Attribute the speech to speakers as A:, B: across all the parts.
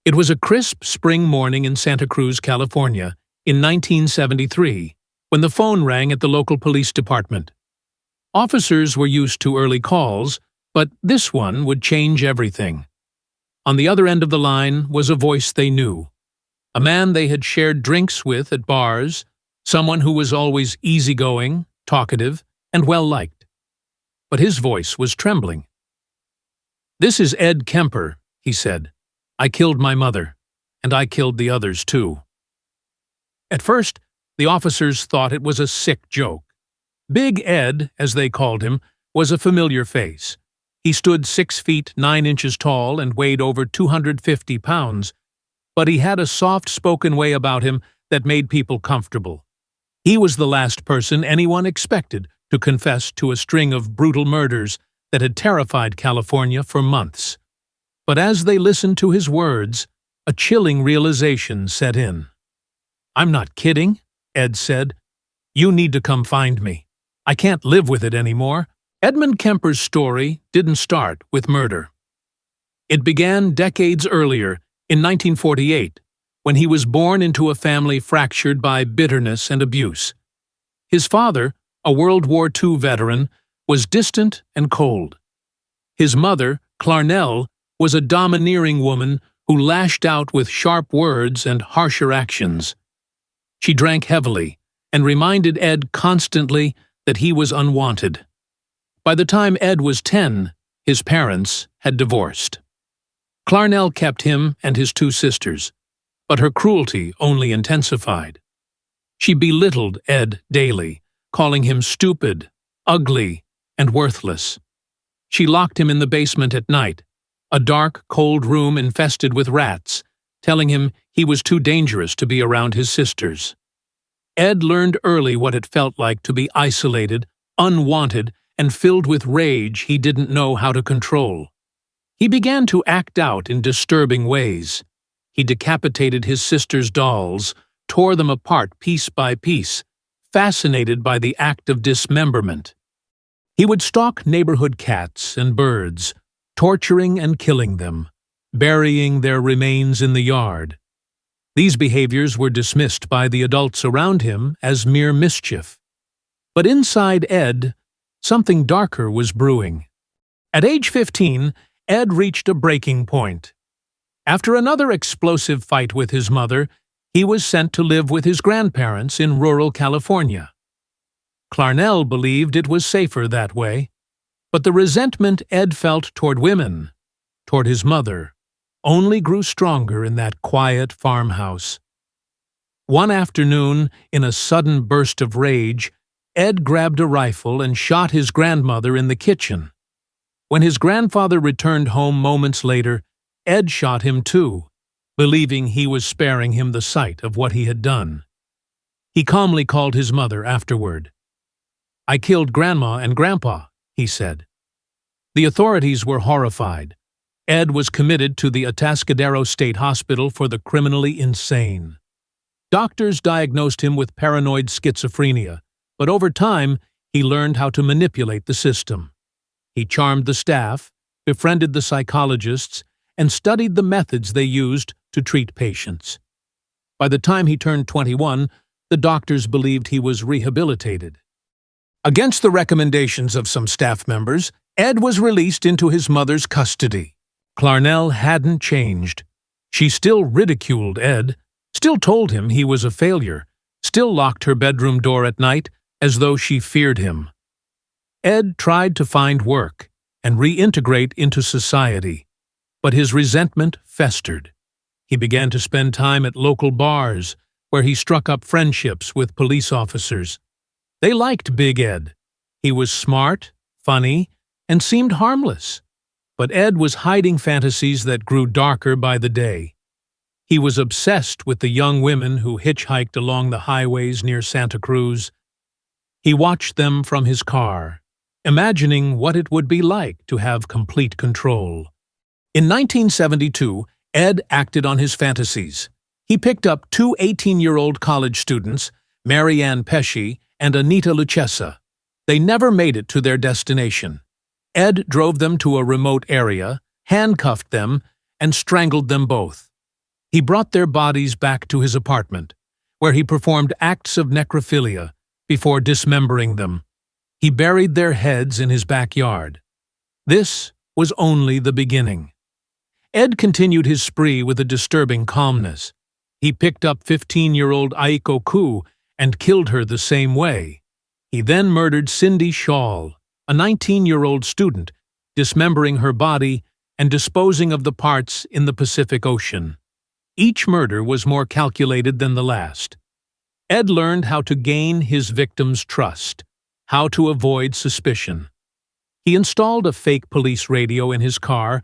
A: It was a crisp spring morning in Santa Cruz, California, in 1973, when the phone rang at the local police department. Officers were used to early calls, but this one would change everything. On the other end of the line was a voice they knew, a man they had shared drinks with at bars, someone who was always easygoing, talkative, and well-liked. But his voice was trembling. "This is Ed Kemper," he said. "I killed my mother, and I killed the others too." At first, the officers thought it was a sick joke. Big Ed, as they called him, was a familiar face. He stood 6 feet 9 inches tall and weighed over 250 pounds, but he had a soft-spoken way about him that made people comfortable. He was the last person anyone expected to confess to a string of brutal murders that had terrified California for months. But as they listened to his words, a chilling realization set in. "I'm not kidding," Ed said. "You need to come find me. I can't live with it anymore." Edmund Kemper's story didn't start with murder. It began decades earlier, in 1948, when he was born into a family fractured by bitterness and abuse. His father, a World War II veteran, was distant and cold. His mother, Clarnell, was a domineering woman who lashed out with sharp words and harsher actions. She drank heavily and reminded Ed constantly that he was unwanted. By the time Ed was 10, his parents had divorced. Clarnell kept him and his 2 sisters, but her cruelty only intensified. She belittled Ed daily, calling him stupid, ugly, and worthless. She locked him in the basement at night, a dark, cold room infested with rats, telling him he was too dangerous to be around his sisters. Ed learned early what it felt like to be isolated, unwanted, and filled with rage he didn't know how to control. He began to act out in disturbing ways. He decapitated his sisters' dolls, tore them apart piece by piece, fascinated by the act of dismemberment. He would stalk neighborhood cats and birds, torturing and killing them, burying their remains in the yard. These behaviors were dismissed by the adults around him as mere mischief. But inside Ed, something darker was brewing. At age 15, Ed reached a breaking point. After another explosive fight with his mother, he was sent to live with his grandparents in rural California. Clarnell believed it was safer that way, but the resentment Ed felt toward women, toward his mother, only grew stronger in that quiet farmhouse. One afternoon, in a sudden burst of rage, Ed grabbed a rifle and shot his grandmother in the kitchen. When his grandfather returned home moments later, Ed shot him too, believing he was sparing him the sight of what he had done. He calmly called his mother afterward. "I killed Grandma and Grandpa," he said. The authorities were horrified. Ed was committed to the Atascadero State Hospital for the criminally insane. Doctors diagnosed him with paranoid schizophrenia, but over time, he learned how to manipulate the system. He charmed the staff, befriended the psychologists, and studied the methods they used to treat patients. By the time he turned 21, the doctors believed he was rehabilitated. Against the recommendations of some staff members, Ed was released into his mother's custody. Clarnell hadn't changed. She still ridiculed Ed, still told him he was a failure, still locked her bedroom door at night as though she feared him. Ed tried to find work and reintegrate into society, but his resentment festered. He began to spend time at local bars, where he struck up friendships with police officers. They liked Big Ed. He was smart, funny, and seemed harmless. But Ed was hiding fantasies that grew darker by the day. He was obsessed with the young women who hitchhiked along the highways near Santa Cruz. He watched them from his car, imagining what it would be like to have complete control. In 1972, Ed acted on his fantasies. He picked up 2 18-year-old college students, Marianne Pesci and Anita Lucchesa. They never made it to their destination. Ed drove them to a remote area, handcuffed them, and strangled them both. He brought their bodies back to his apartment, where he performed acts of necrophilia before dismembering them. He buried their heads in his backyard. This was only the beginning. Ed continued his spree with a disturbing calmness. He picked up 15-year-old Aiko Ku and killed her the same way. He then murdered Cindy Schall, a 19-year-old student, dismembering her body and disposing of the parts in the Pacific Ocean. Each murder was more calculated than the last. Ed learned how to gain his victims' trust, how to avoid suspicion. He installed a fake police radio in his car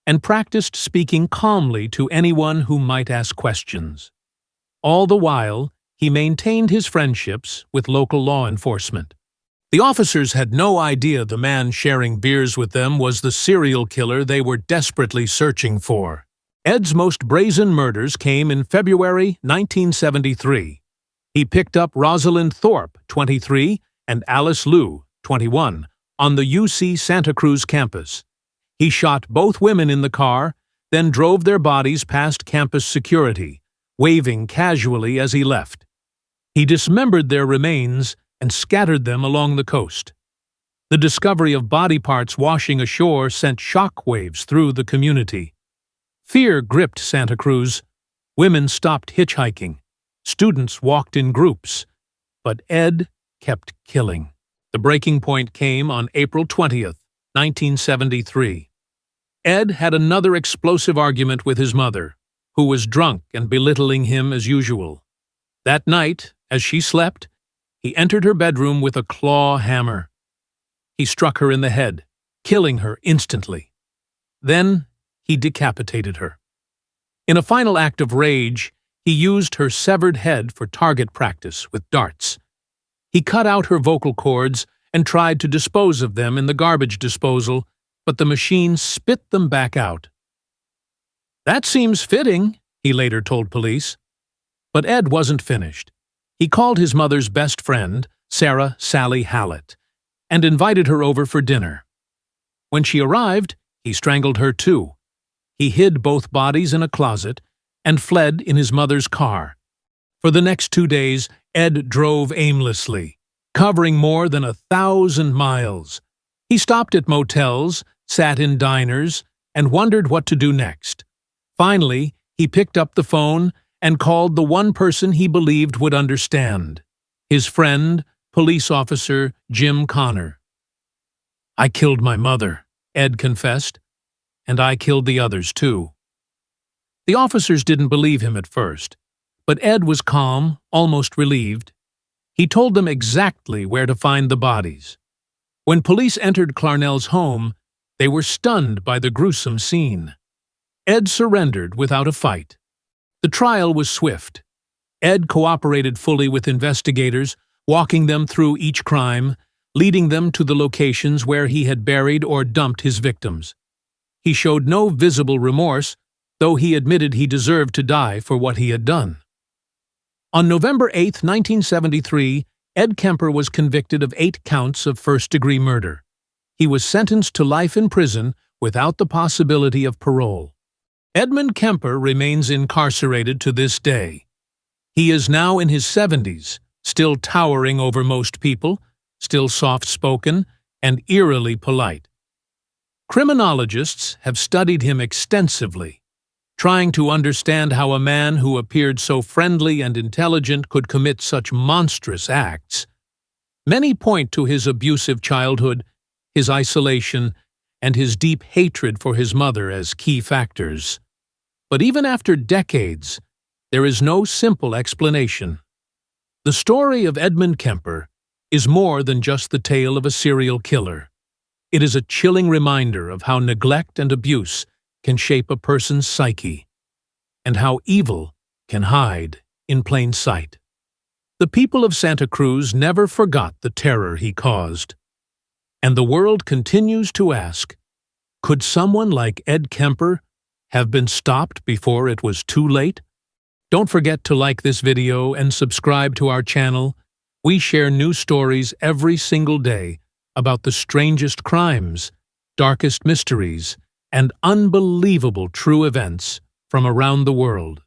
A: and practiced speaking calmly to anyone who might ask questions. All the while, he maintained his friendships with local law enforcement. The officers had no idea the man sharing beers with them was the serial killer they were desperately searching for. Ed's most brazen murders came in February 1973. He picked up Rosalind Thorpe, 23, and Alice Liu, 21, on the UC Santa Cruz campus. He shot both women in the car, then drove their bodies past campus security, waving casually as he left. He dismembered their remains and scattered them along the coast. The discovery of body parts washing ashore sent shockwaves through the community. Fear gripped Santa Cruz. Women stopped hitchhiking. Students walked in groups. But Ed kept killing. The breaking point came on April 20th, 1973. Ed had another explosive argument with his mother, who was drunk and belittling him as usual. That night, as she slept, he entered her bedroom with a claw hammer. He struck her in the head, killing her instantly. Then he decapitated her. In a final act of rage, he used her severed head for target practice with darts. He cut out her vocal cords and tried to dispose of them in the garbage disposal, but the machine spit them back out. "That seems fitting," he later told police. But Ed wasn't finished. He called his mother's best friend, Sarah Sally Hallett, and invited her over for dinner. When she arrived, he strangled her too. He hid both bodies in a closet and fled in his mother's car. For the next 2 days, Ed drove aimlessly, covering more than 1,000 miles. He stopped at motels, sat in diners, and wondered what to do next. Finally, he picked up the phone and called the one person he believed would understand, his friend, police officer Jim Connor. "I killed my mother," Ed confessed, "and I killed the others too." The officers didn't believe him at first, but Ed was calm, almost relieved. He told them exactly where to find the bodies. When police entered Clarnell's home, they were stunned by the gruesome scene. Ed surrendered without a fight. The trial was swift. Ed cooperated fully with investigators, walking them through each crime, leading them to the locations where he had buried or dumped his victims. He showed no visible remorse, though he admitted he deserved to die for what he had done. On November 8, 1973, Ed Kemper was convicted of 8 counts of first-degree murder. He was sentenced to life in prison without the possibility of parole. Edmund Kemper remains incarcerated to this day. He is now in his 70s, still towering over most people, still soft-spoken, and eerily polite. Criminologists have studied him extensively, trying to understand how a man who appeared so friendly and intelligent could commit such monstrous acts. Many point to his abusive childhood, his isolation, and his deep hatred for his mother as key factors. But even after decades, there is no simple explanation. The story of Edmund Kemper is more than just the tale of a serial killer. It is a chilling reminder of how neglect and abuse can shape a person's psyche, and how evil can hide in plain sight. The people of Santa Cruz never forgot the terror he caused. And the world continues to ask, could someone like Ed Kemper have been stopped before it was too late? Don't forget to like this video and subscribe to our channel. We share new stories every single day about the strangest crimes, darkest mysteries, and unbelievable true events from around the world.